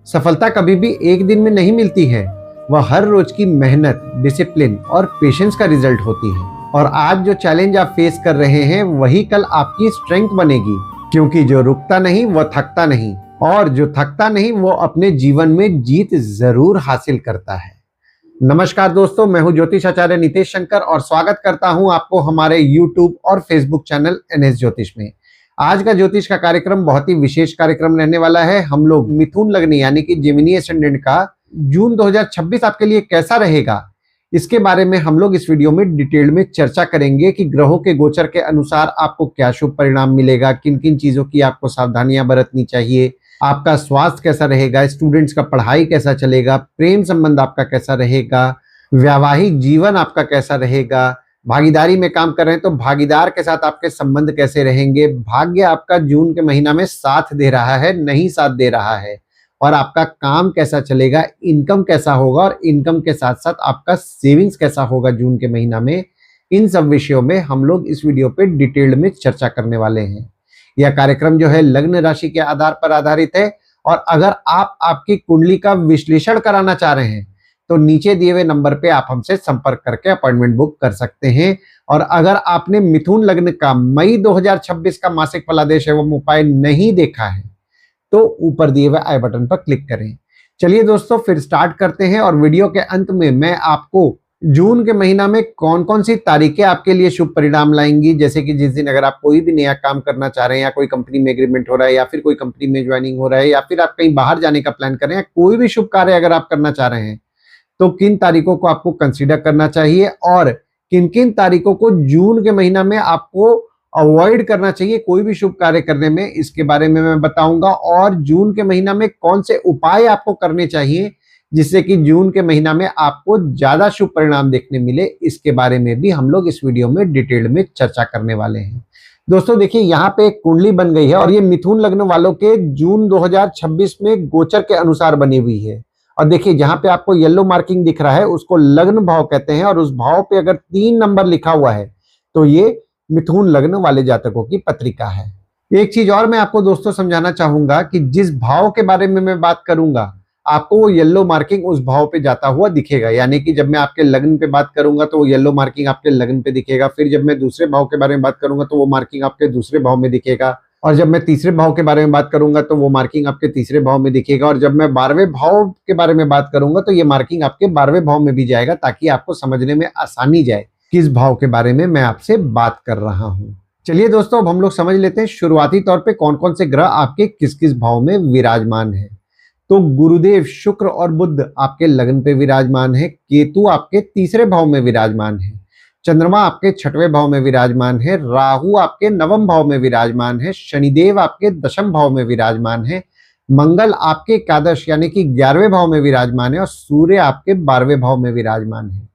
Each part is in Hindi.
सफलता कभी भी एक दिन में नहीं मिलती है, वह हर रोज की मेहनत, डिसिप्लिन और पेशेंस का रिजल्ट होती है। और आज जो चैलेंज आप फेस कर रहे हैं वही कल आपकी स्ट्रेंथ बनेगी, क्योंकि जो रुकता नहीं वह थकता नहीं, और जो थकता नहीं वो अपने जीवन में जीत जरूर हासिल करता है। नमस्कार दोस्तों, मैं हूं ज्योतिष आचार्य नितेश शंकर और स्वागत करता हूं आपको हमारे YouTube और Facebook चैनल NS ज्योतिष में। आज का ज्योतिष का कार्यक्रम बहुत ही विशेष कार्यक्रम रहने वाला है। हम लोग मिथुन लग्न यानी कि जेमिनी एसेंडेंट का जून 2026 आपके लिए कैसा रहेगा, इसके बारे में हम लोग इस वीडियो में डिटेल में चर्चा करेंगे कि ग्रहों के गोचर के अनुसार आपको क्या शुभ परिणाम मिलेगा, किन किन चीजों की आपको सावधानियां बरतनी चाहिए, आपका स्वास्थ्य कैसा रहेगा, स्टूडेंट्स का पढ़ाई कैसा चलेगा, प्रेम संबंध आपका कैसा रहेगा, वैवाहिक जीवन आपका कैसा रहेगा, भागीदारी में काम कर रहे हैं तो भागीदार के साथ आपके संबंध कैसे रहेंगे, भाग्य आपका जून के महीना में साथ दे रहा है नहीं साथ दे रहा है, और आपका काम कैसा चलेगा, इनकम कैसा होगा, और इनकम के साथ साथ आपका सेविंग्स कैसा होगा जून के महीना में। इन सब विषयों में हम लोग इस वीडियो पे डिटेल्ड में चर्चा करने वाले हैं। यह कार्यक्रम जो है लग्न राशि के आधार पर आधारित है, और अगर आप आपकी कुंडली का विश्लेषण कराना चाह रहे हैं तो नीचे दिए हुए नंबर पे आप हमसे संपर्क करके अपॉइंटमेंट बुक कर सकते हैं। और अगर आपने मिथुन लग्न का मई 2026 का मासिक फलादेश एवं उपाय नहीं देखा है तो ऊपर दिए हुए आई बटन पर क्लिक करें। चलिए दोस्तों, फिर स्टार्ट करते हैं। और वीडियो के अंत में मैं आपको जून के महीना में कौन कौन सी तारीखें आपके लिए शुभ परिणाम लाएंगी, जैसे कि जिस दिन अगर आप कोई भी नया काम करना चाह रहे हैं, या कोई कंपनी में एग्रीमेंट हो रहा है, या फिर कोई कंपनी में ज्वाइनिंग हो रहा है, या फिर आप कहीं बाहर जाने का प्लान कर रहे हैं, कोई भी शुभ कार्य अगर आप करना चाह रहे हैं तो किन तारीखों को आपको कंसीडर करना चाहिए और किन किन तारीखों को जून के महीना में आपको अवॉइड करना चाहिए कोई भी शुभ कार्य करने में, इसके बारे में मैं बताऊंगा। और जून के महीना में कौन से उपाय आपको करने चाहिए जिससे कि जून के महीना में आपको ज्यादा शुभ परिणाम देखने मिले, इसके बारे में भी हम लोग इस वीडियो में डिटेल में चर्चा करने वाले हैं। दोस्तों देखिए, यहाँ पे एक कुंडली बन गई है और ये मिथुन लग्न वालों के जून 2026 में गोचर के अनुसार बनी हुई है। और देखिए, जहां पे आपको येलो मार्किंग दिख रहा है उसको लग्न भाव कहते हैं, और उस भाव पे अगर 3 नंबर लिखा हुआ है तो ये मिथुन लग्न वाले जातकों की पत्रिका है। एक चीज और मैं आपको दोस्तों समझाना चाहूंगा कि जिस भाव के बारे में मैं बात करूंगा आपको वो येलो मार्किंग उस भाव पे जाता हुआ दिखेगा। यानी कि जब मैं आपके लग्न पे बात करूंगा तो वो येलो मार्किंग आपके लग्न पे दिखेगा, फिर जब मैं दूसरे भाव के बारे में बात करूंगा तो वो मार्किंग आपके दूसरे भाव में दिखेगा, और जब मैं तीसरे भाव के बारे में बात करूंगा तो वो मार्किंग आपके तीसरे भाव में दिखेगा, और जब मैं 12वें भाव के बारे में बात करूंगा तो ये मार्किंग आपके 12वें भाव में भी जाएगा, ताकि आपको समझने में आसानी जाए किस भाव के बारे में मैं आपसे बात कर रहा हूं। चलिए दोस्तों, अब हम लोग समझ लेते हैं शुरुआती तौर पे कौन कौन से ग्रह आपके किस किस भाव में विराजमान है। तो गुरुदेव शुक्र और बुध आपके लग्न पे विराजमान है, केतु आपके तीसरे भाव में विराजमान है, चंद्रमा आपके 6वें भाव में विराजमान है, राहु आपके 9वें भाव में विराजमान है, शनिदेव आपके 10वें भाव में विराजमान है, मंगल आपके एकादश यानी कि 11वें भाव में विराजमान है, और सूर्य आपके 12वें भाव में विराजमान है।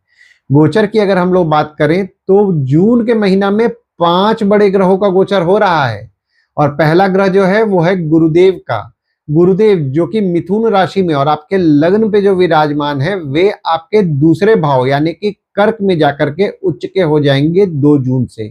गोचर की अगर हम लोग बात करें तो जून के महीना में 5 बड़े ग्रहों का गोचर हो रहा है, और पहला ग्रह जो है वो है गुरुदेव का। गुरुदेव जो कि मिथुन राशि में और आपके लग्न पे जो विराजमान है वे आपके दूसरे भाव यानी कि कर्क में जाकर के उच्च के हो जाएंगे 2 जून से।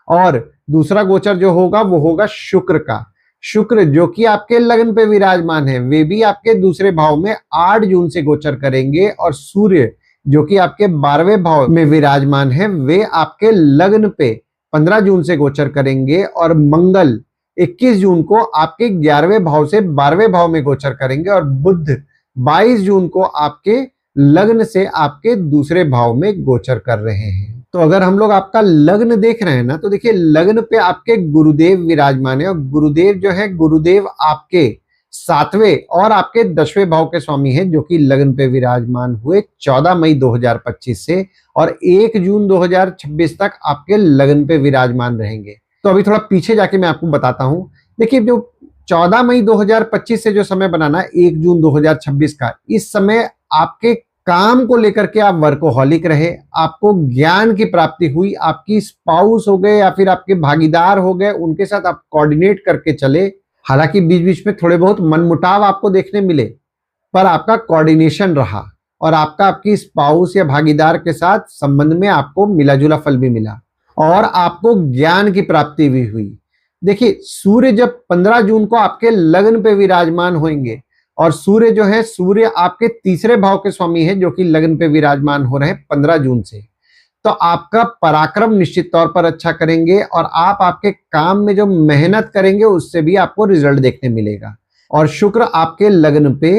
और दूसरा गोचर जो होगा वो होगा शुक्र का। शुक्र जो कि आपके लग्न पे विराजमान है वे भी आपके दूसरे भाव में 8 जून से गोचर करेंगे, और सूर्य जो कि आपके 12वें भाव में विराजमान है वे आपके लग्न पे 15 जून से गोचर करेंगे, और मंगल 21 जून को आपके 11वें भाव से 12वें भाव में गोचर करेंगे, और बुध 22 जून को आपके लग्न से आपके दूसरे भाव में गोचर कर रहे हैं। तो अगर हम लोग आपका लग्न देख रहे हैं ना, तो देखिए लग्न पे आपके गुरुदेव विराजमान है, और गुरुदेव जो है गुरुदेव आपके 7वें और आपके 10वें भाव के स्वामी हैं, जो कि लग्न पे विराजमान हुए 14 मई 2025 से और 1 जून 2026 तक आपके लग्न पे विराजमान रहेंगे। तो अभी थोड़ा पीछे जाके मैं आपको बताता हूं। देखिए, जो 14 मई 2025 से जो समय बनाना 1 जून 2026 का, इस समय आपके काम को लेकर के आप वर्कोहॉलिक रहे, आपको ज्ञान की प्राप्ति हुई, आपकी स्पाउस हो गए या फिर आपके भागीदार हो गए, उनके साथ आप कोऑर्डिनेट करके चले। हालांकि बीच बीच में थोड़े बहुत मनमुटाव आपको देखने मिले, पर आपका कोऑर्डिनेशन रहा, और आपका आपकी स्पाउस या भागीदार के साथ संबंध में आपको मिला जुला फल भी मिला, और आपको ज्ञान की प्राप्ति भी हुई। देखिए, सूर्य जब 15 जून को आपके लग्न पे विराजमान होंगे और सूर्य जो है, सूर्य आपके तीसरे भाव के स्वामी है, जो कि लग्न पे विराजमान हो रहे हैं 15 जून से। तो आपका पराक्रम निश्चित तौर पर अच्छा करेंगे और आप आपके काम में जो मेहनत करेंगे उससे भी आपको रिजल्ट देखने मिलेगा। और शुक्र आपके लग्न पे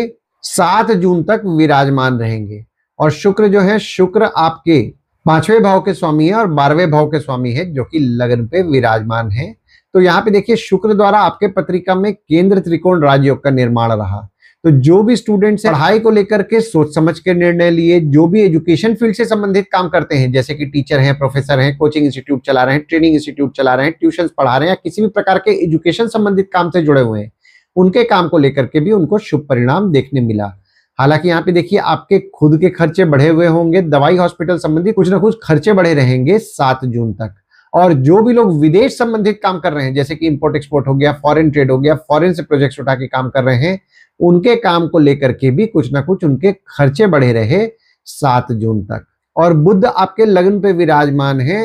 7 जून तक विराजमान रहेंगे। और शुक्र जो है, शुक्र आपके 5वें भाव के स्वामी है और 12वें भाव के स्वामी है, जो कि लग्न पे विराजमान है। तो यहाँ पे देखिए, शुक्र द्वारा आपके पत्रिका में केंद्र त्रिकोण राजयोग का निर्माण रहा। तो जो भी स्टूडेंट्स पढ़ाई को लेकर के सोच समझ के निर्णय लिए, जो भी एजुकेशन फील्ड से संबंधित काम करते हैं, जैसे कि टीचर हैं, प्रोफेसर हैं, कोचिंग इंस्टीट्यूट चला रहे हैं, ट्रेनिंग इंस्टीट्यूट चला रहे हैं, ट्यूशन पढ़ा रहे हैं, या किसी भी प्रकार के एजुकेशन संबंधित काम से जुड़े हुए हैं, उनके काम को लेकर के भी उनको शुभ परिणाम देखने मिला। हालांकि यहाँ पे देखिए, आपके खुद के खर्चे बढ़े हुए होंगे, दवाई हॉस्पिटल संबंधित कुछ ना कुछ खर्चे बढ़े रहेंगे 7 जून तक। और जो भी लोग विदेश संबंधित काम कर रहे हैं, जैसे कि इंपोर्ट एक्सपोर्ट हो गया, फॉरेन ट्रेड हो गया, फॉरेन से प्रोजेक्ट्स उठा के काम कर रहे हैं, उनके काम को लेकर के भी कुछ ना कुछ उनके खर्चे बढ़े रहे 7 जून तक। और बुध आपके लग्न पे विराजमान है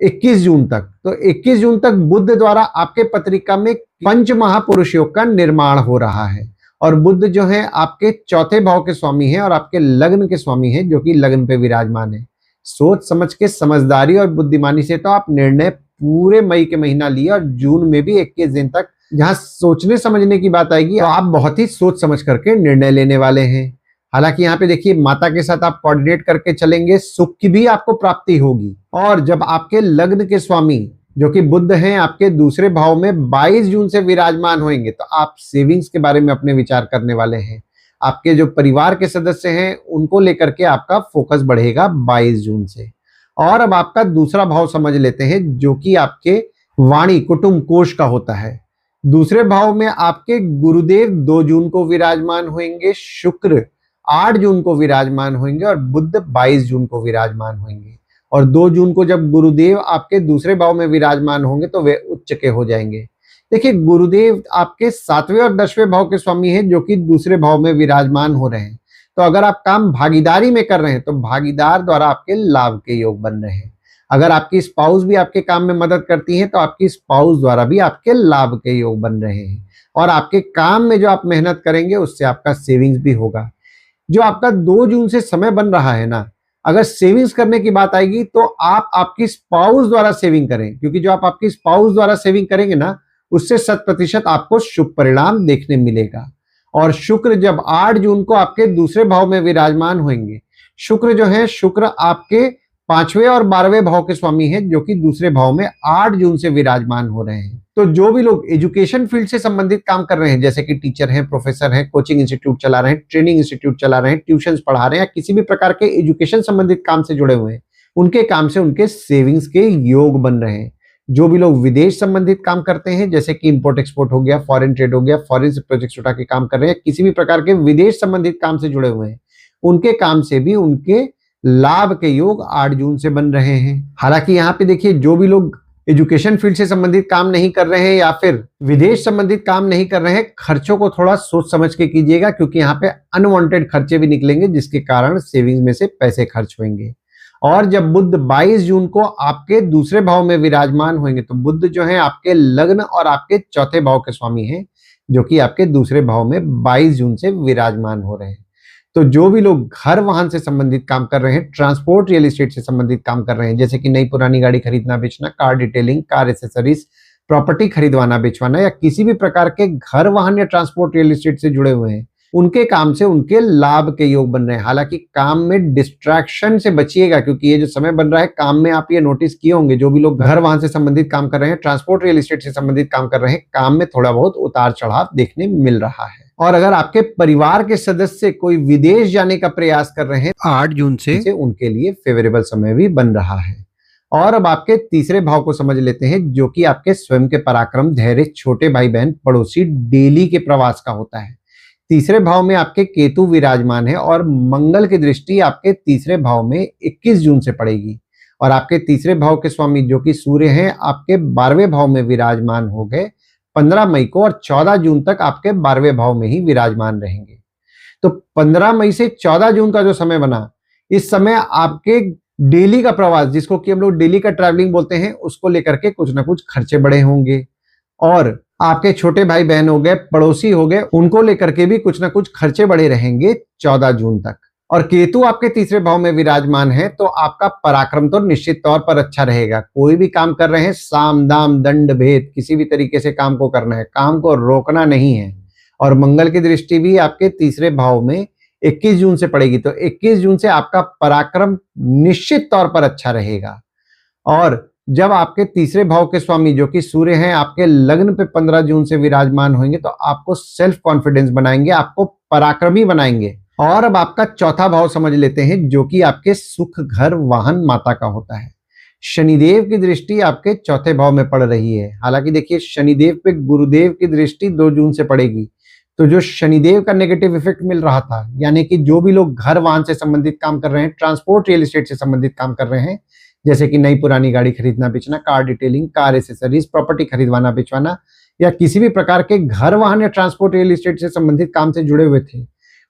21 जून तक। तो 21 जून तक बुध द्वारा आपके पत्रिका में पंच महापुरुष योग का निर्माण हो रहा है। और बुध जो है आपके चौथे भाव के स्वामी है और आपके लग्न के स्वामी है, जो कि लग्न पे विराजमान है। सोच समझ के, समझदारी और बुद्धिमानी से तो आप निर्णय पूरे मई के महीना लिए, और जून में भी 21 दिन तक जहां सोचने समझने की बात आएगी, तो आप बहुत ही सोच समझ करके निर्णय लेने वाले हैं। हालांकि यहाँ पे देखिए, माता के साथ आप कोऑर्डिनेट करके चलेंगे, सुख की भी आपको प्राप्ति होगी। और जब आपके लग्न के स्वामी, जो कि बुध हैं, आपके दूसरे भाव में 22 जून से विराजमान होंगे, तो आप सेविंग्स के बारे में अपने विचार करने वाले हैं। आपके जो परिवार के सदस्य हैं, उनको लेकर के आपका फोकस बढ़ेगा 22 जून से। और अब आपका दूसरा भाव समझ लेते हैं, जो कि आपके वाणी, कुटुंब, कोष का होता है। दूसरे भाव में आपके गुरुदेव 2 जून को विराजमान होंगे, शुक्र 8 जून को विराजमान होंगे और बुध 22 जून को विराजमान होंगे। और 2 जून को जब गुरुदेव आपके दूसरे भाव में विराजमान होंगे, तो वे उच्च के हो जाएंगे। देखिए, गुरुदेव आपके 7वें और 10वें भाव के स्वामी हैं, जो कि दूसरे भाव में विराजमान हो रहे हैं। तो अगर आप काम भागीदारी में कर रहे हैं, तो भागीदार द्वारा आपके लाभ के योग बन रहे हैं। अगर आपकी स्पाउस भी आपके काम में मदद करती है, तो आपकी स्पाउस द्वारा भी आपके लाभ के योग बन रहे हैं। और आपके काम में जो आप मेहनत करेंगे, उससे आपका सेविंग्स भी होगा। जो आपका 2 जून से समय बन रहा है ना, अगर सेविंग्स करने की बात आएगी, तो आप आपकी स्पाउस द्वारा सेविंग करें, क्योंकि जो आप आपकी स्पाउस द्वारा सेविंग करेंगे ना, उससे 100% आपको शुभ परिणाम देखने मिलेगा। और शुक्र जब 8 जून को आपके दूसरे भाव में विराजमान होंगे, शुक्र जो है, शुक्र आपके 5वें और 12वें भाव के स्वामी हैं, जो कि दूसरे भाव में 8 जून से विराजमान हो रहे हैं। तो जो भी लोग एजुकेशन फील्ड से संबंधित काम कर रहे हैं, जैसे कि टीचर हैं, प्रोफेसर हैं, कोचिंग इंस्टीट्यूट चला रहे हैं, ट्रेनिंग इंस्टीट्यूट चला रहे हैं, ट्यूशन पढ़ा रहे हैं, या किसी भी प्रकार के एजुकेशन संबंधित काम से जुड़े हुए हैं, उनके काम से उनके सेविंग्स के योग बन रहे हैं। जो भी लोग विदेश संबंधित काम करते हैं, जैसे कि इंपोर्ट एक्सपोर्ट हो गया, फॉरेन ट्रेड हो गया, फॉरेन से प्रोजेक्ट्स उठा के काम कर रहे हैं, किसी भी प्रकार के विदेश संबंधित काम से जुड़े हुए हैं, उनके काम से भी उनके लाभ के योग 8 जून से बन रहे हैं। हालांकि यहाँ पे देखिए, जो भी लोग एजुकेशन फील्ड से संबंधित काम नहीं कर रहे हैं या फिर विदेश संबंधित काम नहीं कर रहे हैं, खर्चों को थोड़ा सोच समझ के कीजिएगा, क्योंकि यहाँ पे अनवांटेड खर्चे भी निकलेंगे, जिसके कारण सेविंग्स में से पैसे खर्च होंगे। और जब बुध 22 जून को आपके दूसरे भाव में विराजमान होंगे, तो बुध जो है आपके लग्न और आपके चौथे भाव के स्वामी हैं, जो कि आपके दूसरे भाव में 22 जून से विराजमान हो रहे हैं। तो जो भी लोग घर वाहन से संबंधित काम कर रहे हैं, ट्रांसपोर्ट रियल एस्टेट से संबंधित काम कर रहे हैं, जैसे कि नई पुरानी गाड़ी खरीदना बेचना, car detailing, car accessories, property खरीदवाना बेचवाना, या किसी भी प्रकार के घर वाहन या ट्रांसपोर्ट रियल एस्टेट से जुड़े हुए हैं, उनके काम से उनके लाभ के योग बन रहे हैं। हालांकि काम में डिस्ट्रैक्शन से बचिएगा, क्योंकि ये जो समय बन रहा है, काम में आप ये नोटिस किए होंगे, जो भी लोग घर वाहन से संबंधित काम कर रहे हैं, ट्रांसपोर्ट रियल एस्टेट से संबंधित काम कर रहे हैं, काम में थोड़ा बहुत उतार चढ़ाव देखने मिल रहा है। और अगर आपके परिवार के सदस्य कोई विदेश जाने का प्रयास कर रहे हैं, 8 जून से उनके लिए फेवरेबल समय भी बन रहा है। और अब आपके तीसरे भाव को समझ लेते हैं, जो कि आपके स्वयं के पराक्रम, धैर्य, छोटे भाई बहन, पड़ोसी, डेली के प्रवास का होता है। तीसरे भाव में आपके केतु विराजमान है और मंगल की दृष्टि आपके तीसरे भाव में 21 जून से पड़ेगी। और आपके तीसरे भाव के स्वामी, जो कि सूर्य हैं, आपके 12वें भाव में विराजमान हो गए 15 मई को, और 14 जून तक आपके 12वें भाव में ही विराजमान रहेंगे। तो 15 मई से 14 जून का जो समय बना, इस समय आपके डेली का प्रवास, जिसको कि हम लोग डेली का ट्रैवलिंग बोलते हैं, उसको लेकर के कुछ ना कुछ खर्चे बढ़े होंगे। और आपके छोटे भाई बहन हो गए, पड़ोसी हो गए, उनको लेकर के भी कुछ ना कुछ खर्चे बढ़े रहेंगे 14 जून तक। और केतु आपके तीसरे भाव में विराजमान है तो आपका पराक्रम तो निश्चित तौर पर अच्छा रहेगा। कोई भी काम कर रहे हैं, साम दाम दंड भेद किसी भी तरीके से काम को करना है, काम को रोकना नहीं है। और मंगल की दृष्टि भी आपके तीसरे भाव में 21 जून से पड़ेगी, तो 21 जून से आपका पराक्रम निश्चित तौर पर अच्छा रहेगा। और जब आपके तीसरे भाव के स्वामी जो कि सूर्य हैं आपके लग्न पे 15 जून से विराजमान होंगे तो आपको सेल्फ कॉन्फिडेंस बनाएंगे, आपको पराक्रमी बनाएंगे। और अब आपका चौथा भाव समझ लेते हैं जो कि आपके सुख, घर, वाहन, माता का होता है। शनिदेव की दृष्टि आपके चौथे भाव में पड़ रही है। हालांकि देखिए, शनिदेव पे गुरुदेव की दृष्टि 2 जून से पड़ेगी, तो जो शनिदेव का नेगेटिव इफेक्ट मिल रहा था, यानी कि जो भी लोग घर वाहन से संबंधित काम कर रहे हैं, ट्रांसपोर्ट रियल एस्टेट से संबंधित काम कर रहे हैं, जैसे कि नई पुरानी गाड़ी खरीदना बेचना, car detailing, car accessories, property खरीदवाना बेचवाना, या किसी भी प्रकार के घर वाहन या ट्रांसपोर्ट रियल एस्टेट से संबंधित काम से जुड़े हुए थे,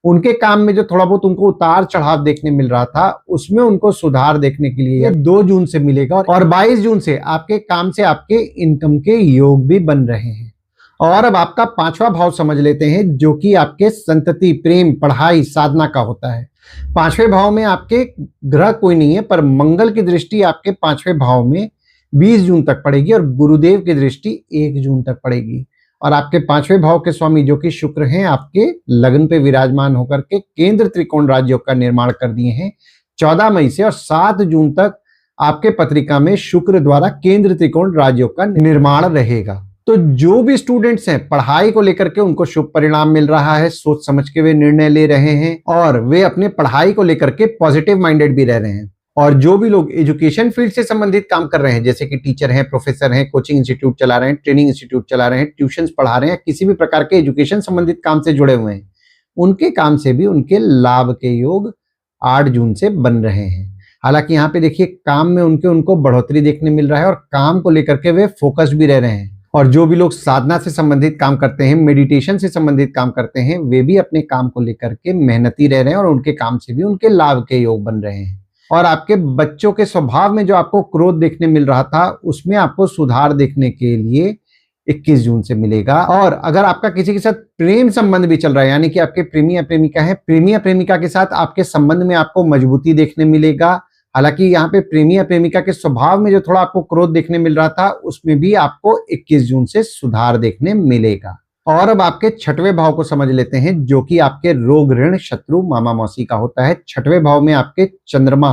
उनके काम में जो थोड़ा बहुत उनको उतार चढ़ाव देखने मिल रहा था, उसमें उनको सुधार देखने के लिए 2 जून से मिलेगा। और 22 जून से आपके काम से आपके इनकम के योग भी बन रहे हैं। और अब आपका पांचवा भाव समझ लेते हैं जो कि आपके संतति, प्रेम, पढ़ाई, साधना का होता है। पांचवें भाव में आपके ग्रह कोई नहीं है, पर मंगल की दृष्टि आपके पांचवें भाव में 20 जून तक पड़ेगी और गुरुदेव की दृष्टि 1 जून तक पड़ेगी। और आपके पांचवें भाव के स्वामी जो कि शुक्र हैं आपके लग्न पे विराजमान होकर के केंद्र त्रिकोण राजयोग का निर्माण कर दिए हैं 14 मई से, और 7 जून तक आपके पत्रिका में शुक्र द्वारा केंद्र त्रिकोण राजयोग का निर्माण रहेगा। तो जो भी स्टूडेंट्स हैं पढ़ाई को लेकर के उनको शुभ परिणाम मिल रहा है, सोच समझ के वे निर्णय ले रहे हैं और वे अपने पढ़ाई को लेकर के पॉजिटिव माइंडेड भी रह रहे हैं। और जो भी लोग एजुकेशन फील्ड से संबंधित काम कर रहे हैं, जैसे कि टीचर हैं, प्रोफेसर हैं, कोचिंग इंस्टीट्यूट चला रहे हैं, ट्रेनिंग इंस्टीट्यूट चला रहे हैं, ट्यूशंस पढ़ा रहे हैं, किसी भी प्रकार के एजुकेशन संबंधित काम से जुड़े हुए हैं, उनके काम से भी उनके लाभ के योग 8 जून से बन रहे हैं। हालांकि यहाँ पे देखिए, काम में उनको बढ़ोतरी देखने मिल रहा है और काम को लेकर के वे फोकस्ड भी रह रहे हैं। और जो भी लोग साधना से संबंधित काम करते हैं, मेडिटेशन से संबंधित काम करते हैं, वे भी अपने काम को लेकर के मेहनती रह रहे हैं और उनके काम से भी उनके लाभ के योग बन रहे हैं। और आपके बच्चों के स्वभाव में जो आपको क्रोध देखने मिल रहा था, उसमें आपको सुधार देखने के लिए 21 जून से मिलेगा। और अगर आपका किसी के साथ प्रेम संबंध भी चल रहा है, यानी कि आपके प्रेमी या प्रेमिका है, प्रेमी या प्रेमिका के साथ आपके संबंध में आपको मजबूती देखने मिलेगा। हालांकि यहाँ पे प्रेमी या प्रेमिका के स्वभाव में जो थोड़ा आपको क्रोध देखने मिल रहा था, उसमें भी आपको 21 जून से सुधार देखने मिलेगा। और अब आपके छठवें भाव को समझ लेते हैं जो कि आपके रोग, ऋण, शत्रु, मामा मौसी का होता है। छठवें भाव में आपके चंद्रमा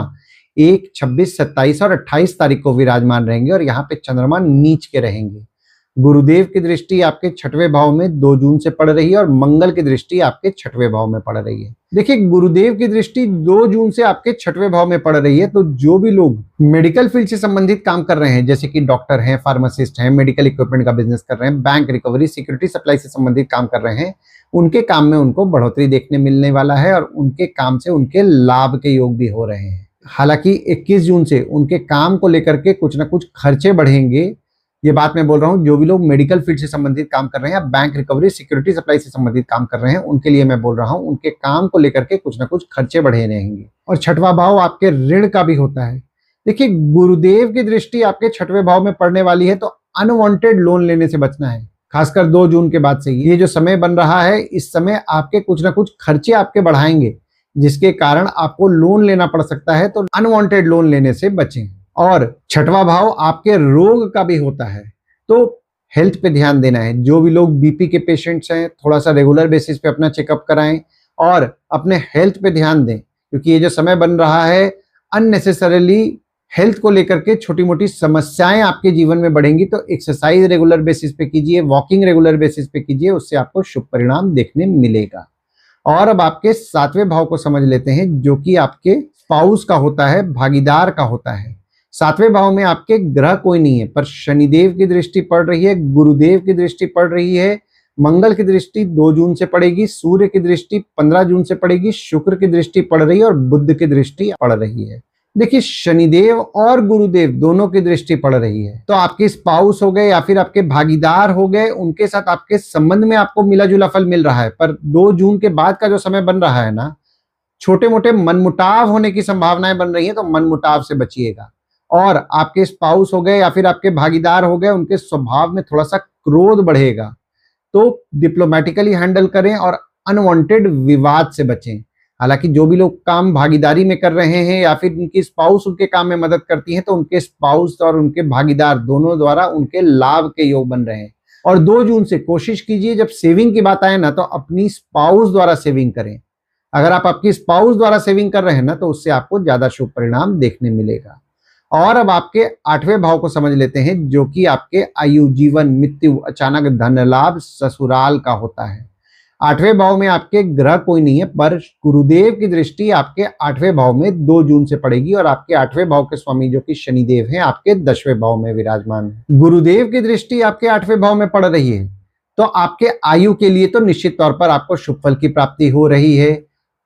1, 26, 27 और 28 तारीख को विराजमान रहेंगे और यहाँ पे चंद्रमा नीच के रहेंगे। गुरुदेव की दृष्टि आपके छठवें भाव में 2 जून से पड़ रही है और मंगल की दृष्टि आपके छठवें भाव में पड़ रही है। देखिए, गुरुदेव की दृष्टि 2 जून से आपके छठवें भाव में पड़ रही है, तो जो भी लोग मेडिकल फील्ड से संबंधित काम कर रहे हैं, जैसे कि डॉक्टर हैं, फार्मासिस्ट हैं, मेडिकल इक्विपमेंट का बिजनेस कर रहे हैं, बैंक रिकवरी, सिक्योरिटी सप्लाई से संबंधित काम कर रहे हैं, उनके काम में उनको बढ़ोतरी देखने मिलने वाला है और उनके काम से उनके लाभ के योग भी हो रहे हैं। हालांकि 21 जून से उनके काम को लेकर के कुछ ना कुछ खर्चे बढ़ेंगे। ये बात मैं बोल रहा हूँ जो भी लोग मेडिकल फील्ड से संबंधित काम कर रहे हैं या बैंक रिकवरी, सिक्योरिटी सप्लाई से संबंधित काम कर रहे हैं, उनके लिए मैं बोल रहा हूँ, उनके काम को लेकर के कुछ ना कुछ खर्चे बढ़े रहेंगे। और छठवां भाव आपके ऋण का भी होता है। देखिए, गुरुदेव की दृष्टि आपके छठवें भाव में पड़ने वाली है, तो अनवांटेड लोन लेने से बचना है, खासकर 2 जून के बाद से। ये जो समय बन रहा है, इस समय आपके कुछ ना कुछ खर्चे आपके बढ़ाएंगे, जिसके कारण आपको लोन लेना पड़ सकता है, तो अनवांटेड लोन लेने से बचें। और छठवां भाव आपके रोग का भी होता है, तो हेल्थ पे ध्यान देना है। जो भी लोग बीपी के पेशेंट्स हैं, थोड़ा सा रेगुलर बेसिस पे अपना चेकअप कराएं और अपने हेल्थ पे ध्यान दें, क्योंकि ये जो समय बन रहा है, अननेसेसरीली हेल्थ को लेकर के छोटी मोटी समस्याएं आपके जीवन में बढ़ेंगी। तो एक्सरसाइज रेगुलर बेसिस पे कीजिए, वॉकिंग रेगुलर बेसिस पे कीजिए, उससे आपको शुभ परिणाम देखने मिलेगा। और अब आपके 7वें भाव को समझ लेते हैं जो कि आपके स्पाउस का होता है, भागीदार का होता है। 7वें भाव में आपके ग्रह कोई नहीं है, पर शनिदेव की दृष्टि पड़ रही है, गुरुदेव की दृष्टि पड़ रही है, मंगल की दृष्टि 2 जून से पड़ेगी, सूर्य की दृष्टि 15 जून से पड़ेगी, शुक्र की दृष्टि पड़ रही है और बुध की दृष्टि पड़ रही है। देखिए, शनिदेव और गुरुदेव दोनों की दृष्टि पड़ रही है, तो आपके स्पाउस हो गए या फिर आपके भागीदार हो गए, उनके साथ आपके संबंध में आपको मिला जुला फल मिल रहा है। पर 2 जून के बाद का जो समय बन रहा है ना, छोटे मोटे मनमुटाव होने की संभावनाएं बन रही है, तो मनमुटाव से बचिएगा। और आपके स्पाउस हो गए या फिर आपके भागीदार हो गए, उनके स्वभाव में थोड़ा सा क्रोध बढ़ेगा। तो डिप्लोमेटिकली हैंडल करें और अनवांटेड विवाद से बचें। हालांकि जो भी लोग काम भागीदारी में कर रहे हैं या फिर उनकी स्पाउस उनके काम में मदद करती है, तो उनके स्पाउस और उनके भागीदार दोनों द्वारा उनके लाभ के योग बन रहे हैं। और 2 जून से कोशिश कीजिए जब सेविंग की बात आए ना, तो अपनी स्पाउस द्वारा सेविंग करें। अगर आप आपकी स्पाउस द्वारा सेविंग कर रहे हैं ना, तो उससे आपको ज्यादा शुभ परिणाम देखने मिलेगा। और अब आपके 8वें भाव को समझ लेते हैं, जो कि आपके आयु, जीवन, मृत्यु, अचानक धन लाभ, ससुराल का होता है। 8वें भाव में आपके ग्रह कोई नहीं है, पर गुरुदेव की दृष्टि आपके 8वें भाव में 2 जून से पड़ेगी और आपके 8वें भाव के स्वामी जो कि शनिदेव हैं, आपके 10वें भाव में विराजमान है। गुरुदेव की दृष्टि आपके 8वें भाव में पड़ रही है, तो आपके आयु के लिए तो निश्चित तौर पर आपको शुभ फल की प्राप्ति हो रही है।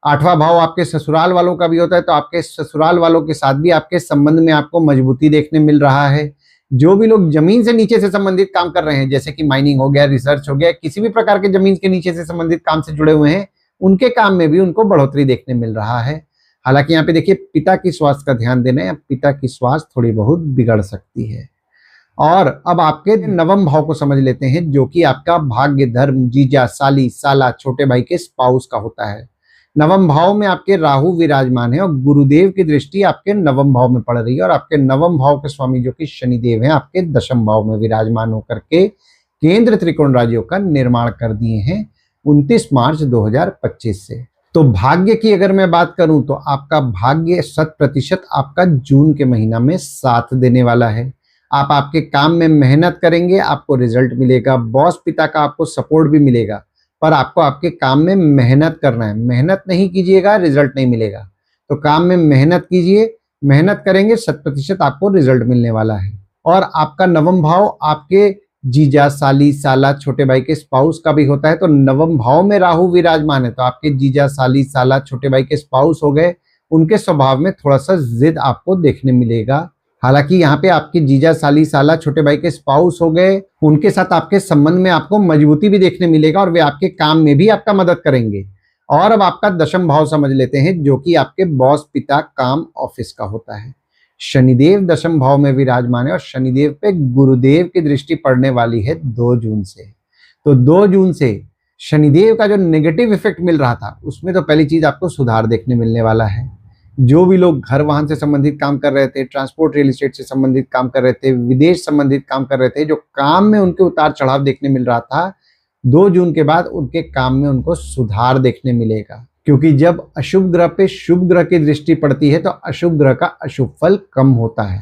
8वां भाव आपके ससुराल वालों का भी होता है, तो आपके ससुराल वालों के साथ भी आपके संबंध में आपको मजबूती देखने मिल रहा है। जो भी लोग जमीन से नीचे से संबंधित काम कर रहे हैं, जैसे कि माइनिंग हो गया, रिसर्च हो गया, किसी भी प्रकार के जमीन के नीचे से संबंधित काम से जुड़े हुए हैं, उनके काम में भी उनको बढ़ोतरी देखने मिल रहा है। हालांकि यहाँ पे देखिए, पिता की स्वास्थ्य का ध्यान देना है, पिता की स्वास्थ्य थोड़ी बहुत बिगड़ सकती है। और अब आपके 9वें भाव को समझ लेते हैं, जो कि आपका भाग्य, धर्म, जीजा, साली, साला, छोटे भाई के स्पाउस का होता है। 9वें भाव में आपके राहु विराजमान है और गुरुदेव की दृष्टि आपके 9वें भाव में पड़ रही है और आपके 9वें भाव के स्वामी जो कि शनिदेव हैं, आपके 10वें भाव में विराजमान होकर के केंद्र त्रिकोण राज्यों का निर्माण कर दिए हैं 29 मार्च 2025 से। तो भाग्य की अगर मैं बात करूं, तो आपका भाग्य 100% आपका जून के महीना में साथ देने वाला है। आप आपके काम में मेहनत करेंगे, आपको रिजल्ट मिलेगा। बॉस पिता का आपको सपोर्ट भी मिलेगा, पर आपको आपके काम में मेहनत करना है। मेहनत नहीं कीजिएगा, रिजल्ट नहीं मिलेगा। तो काम में मेहनत कीजिए, मेहनत करेंगे, 100% आपको रिजल्ट मिलने वाला है। और आपका 9वां भाव आपके जीजा, साली, साला, छोटे भाई के स्पाउस का भी होता है। तो 9वें भाव में राहु विराजमान है, तो आपके जीजा, साली, साला, छोटे भाई के स्पाउस हो गए, उनके स्वभाव में थोड़ा सा जिद आपको देखने मिलेगा। हालांकि यहाँ पे आपके जीजा, साली, साला, छोटे भाई के स्पाउस हो गए, उनके साथ आपके संबंध में आपको मजबूती भी देखने मिलेगा और वे आपके काम में भी आपका मदद करेंगे। और अब आपका 10वां भाव समझ लेते हैं, जो कि आपके बॉस, पिता, काम, ऑफिस का होता है। शनिदेव 10वें भाव में विराजमान है और शनिदेव पे गुरुदेव की दृष्टि पड़ने वाली है 2 जून से। तो 2 जून से शनिदेव का जो नेगेटिव इफेक्ट मिल रहा था, उसमें तो पहली चीज आपको सुधार देखने मिलने वाला है। जो भी लोग घर वाहन से संबंधित काम कर रहे थे, ट्रांसपोर्ट रियल एस्टेट से संबंधित काम कर रहे थे, विदेश संबंधित काम कर रहे थे, जो काम में उनके उतार चढ़ाव देखने मिल रहा था, 2 जून के बाद उनके काम में उनको सुधार देखने मिलेगा। क्योंकि जब अशुभ ग्रह पे शुभ ग्रह की दृष्टि पड़ती है, तो अशुभ ग्रह का अशुभ फल कम होता है।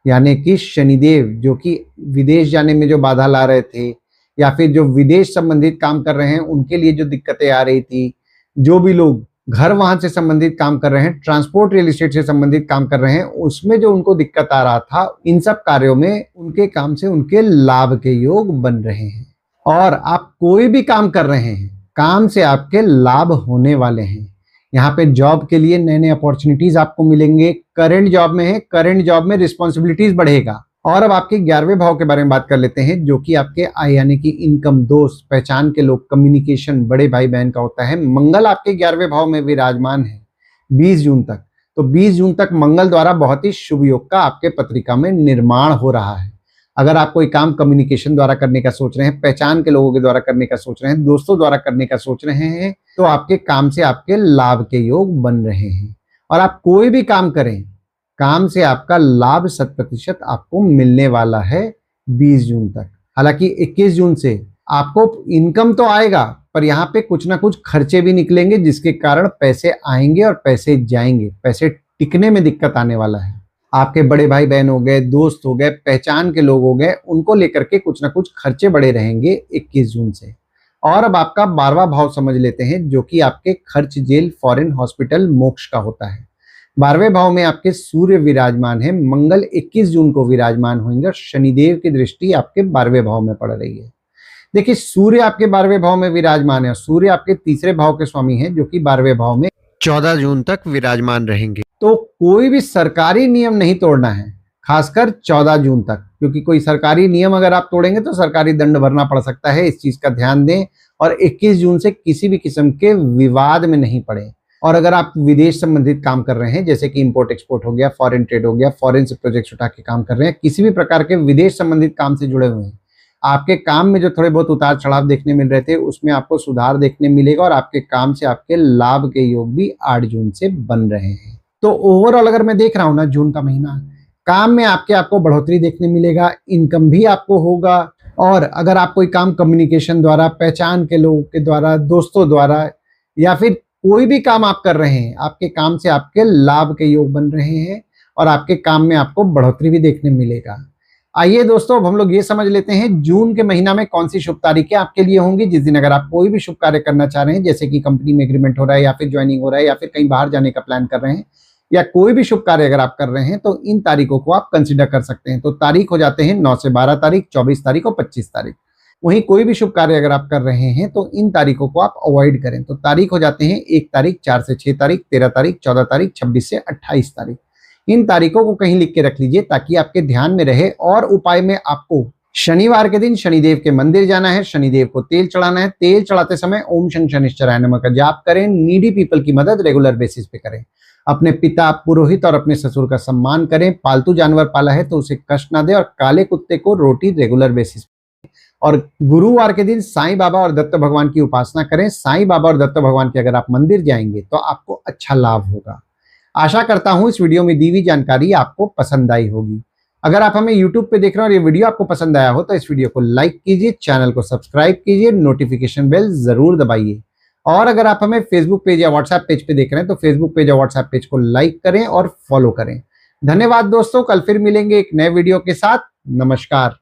यानी कि शनिदेव जो कि विदेश जाने में जो बाधा ला रहे थे, या फिर जो विदेश संबंधित काम कर रहे हैं उनके लिए जो दिक्कतें आ रही थी, जो भी लोग घर वाहन से संबंधित काम कर रहे हैं, ट्रांसपोर्ट रियल एस्टेट से संबंधित काम कर रहे हैं, उसमें जो उनको दिक्कत आ रहा था, इन सब कार्यों में उनके काम से उनके लाभ के योग बन रहे हैं। और आप कोई भी काम कर रहे हैं, काम से आपके लाभ होने वाले हैं। यहाँ पे जॉब के लिए नए नए अपॉर्चुनिटीज आपको मिलेंगे। करंट जॉब में है, करंट जॉब में रिस्पॉन्सिबिलिटीज बढ़ेगा। और अब आपके 11वें भाव के बारे में बात कर लेते हैं, जो कि आपके आय यानी कि इनकम, दोस्त, पहचान के लोग, कम्युनिकेशन, बड़े भाई बहन का होता है। मंगल आपके 11वें भाव में विराजमान है 20 जून तक। तो 20 जून तक मंगल द्वारा बहुत ही शुभ योग का आपके पत्रिका में निर्माण हो रहा है। अगर आप कोई काम कम्युनिकेशन द्वारा करने का सोच रहे हैं, पहचान के लोगों के द्वारा करने का सोच रहे हैं, दोस्तों द्वारा करने का सोच रहे हैं, तो आपके काम से आपके लाभ के योग बन रहे हैं। और आप कोई भी काम करें, काम से आपका लाभ 100% आपको मिलने वाला है 20 जून तक। हालांकि 21 जून से आपको इनकम तो आएगा, पर यहाँ पे कुछ ना कुछ खर्चे भी निकलेंगे, जिसके कारण पैसे आएंगे और पैसे जाएंगे। पैसे टिकने में दिक्कत आने वाला है। आपके बड़े भाई बहन हो गए, दोस्त हो गए, पहचान के लोग हो गए, उनको लेकर के कुछ ना कुछ खर्चे बढ़े रहेंगे 21 जून से। और अब आपका 12वां भाव समझ लेते हैं, जो कि आपके खर्च, जेल, फॉरेन, हॉस्पिटल, मोक्ष का होता है। 12वें भाव में आपके सूर्य विराजमान है। मंगल 21 जून को विराजमान होंगे और शनिदेव की दृष्टि आपके 12वें भाव में पड़ रही है। देखिए, सूर्य आपके 12वें भाव में विराजमान है और सूर्य आपके तीसरे भाव के स्वामी हैं, जो कि 12वें भाव में 14 जून तक विराजमान रहेंगे। तो कोई भी सरकारी नियम नहीं तोड़ना है, खासकर 14 जून तक, क्योंकि कोई सरकारी नियम अगर आप तोड़ेंगे तो सरकारी दंड भरना पड़ सकता है। इस चीज का ध्यान दें। और 21 जून से किसी भी किस्म के विवाद में नहीं पड़े। और अगर आप विदेश संबंधित काम कर रहे हैं, जैसे कि इंपोर्ट एक्सपोर्ट हो गया, फॉरेन ट्रेड हो गया, फॉरेन से प्रोजेक्ट्स उठा के काम कर रहे हैं, किसी भी प्रकार के विदेश संबंधित काम से जुड़े हुए हैं, आपके काम में जो थोड़े बहुत उतार चढ़ाव देखने मिल रहे थे उसमें आपको सुधार देखने मिलेगा और आपके काम से आपके लाभ के योग भी 8 जून से बन रहे हैं। तो ओवरऑल अगर मैं देख रहा हूं ना, जून का महीना काम में आपको बढ़ोतरी देखने मिलेगा, इनकम भी आपको होगा। और अगर आप कोई काम कम्युनिकेशन द्वारा, पहचान के लोगों के द्वारा, दोस्तों द्वारा या फिर कोई भी काम आप कर रहे हैं, आपके काम से आपके लाभ के योग बन रहे हैं और आपके काम में आपको बढ़ोतरी भी देखने मिलेगा। आइए दोस्तों, अब हम लोग ये समझ लेते हैं जून के महीना में कौन सी शुभ तारीखें आपके लिए होंगी। जिस दिन अगर आप कोई भी शुभ कार्य करना चाह रहे हैं, जैसे कि कंपनी में एग्रीमेंट हो रहा है या फिर ज्वाइनिंग हो रहा है या फिर कहीं बाहर जाने का प्लान कर रहे हैं या कोई भी शुभ कार्य अगर आप कर रहे हैं, तो इन तारीखों को आप कंसिडर कर सकते हैं। तो तारीख हो जाते हैं 9 से 12 तारीख, 24 तारीख और 25 तारीख। वहीं कोई भी शुभ कार्य अगर आप कर रहे हैं तो इन तारीखों को आप अवॉइड करें। तो तारीख हो जाते हैं 1 तारीख, 4 से 6 तारीख, 13 तारीख, 14 तारीख, 26 से 28 तारीख। इन तारीखों को कहीं लिख के रख लीजिए ताकि आपके ध्यान में रहे। और उपाय में आपको शनिवार के दिन शनिदेव के मंदिर जाना है, शनिदेव को तेल चढ़ाना है। तेल चढ़ाते समय ओम शं शनिश्चराय नमः का जाप करें। नीडी पीपल की मदद रेगुलर बेसिस पे करें। अपने पिता, पुरोहित और अपने ससुर का सम्मान करें। पालतू जानवर पाला है तो उसे कष्ट ना दे और काले कुत्ते को रोटी रेगुलर बेसिस। और गुरुवार के दिन साईं बाबा और दत्त भगवान की उपासना करें। साईं बाबा और दत्त भगवान के अगर आप मंदिर जाएंगे तो आपको अच्छा लाभ होगा। आशा करता हूं इस वीडियो में दी हुई जानकारी आपको पसंद आई होगी। अगर आप हमें YouTube पे देख रहे हैं और ये वीडियो आपको पसंद आया हो तो इस वीडियो को लाइक कीजिए, चैनल को सब्सक्राइब कीजिए, नोटिफिकेशन बेल जरूर दबाइए। और अगर आप हमें फेसबुक पेज या व्हाट्सएप पेज पे देख रहे हैं तो फेसबुक पेज या व्हाट्सएप पेज को लाइक करें और फॉलो करें। धन्यवाद दोस्तों, कल फिर मिलेंगे एक नए वीडियो के साथ। नमस्कार।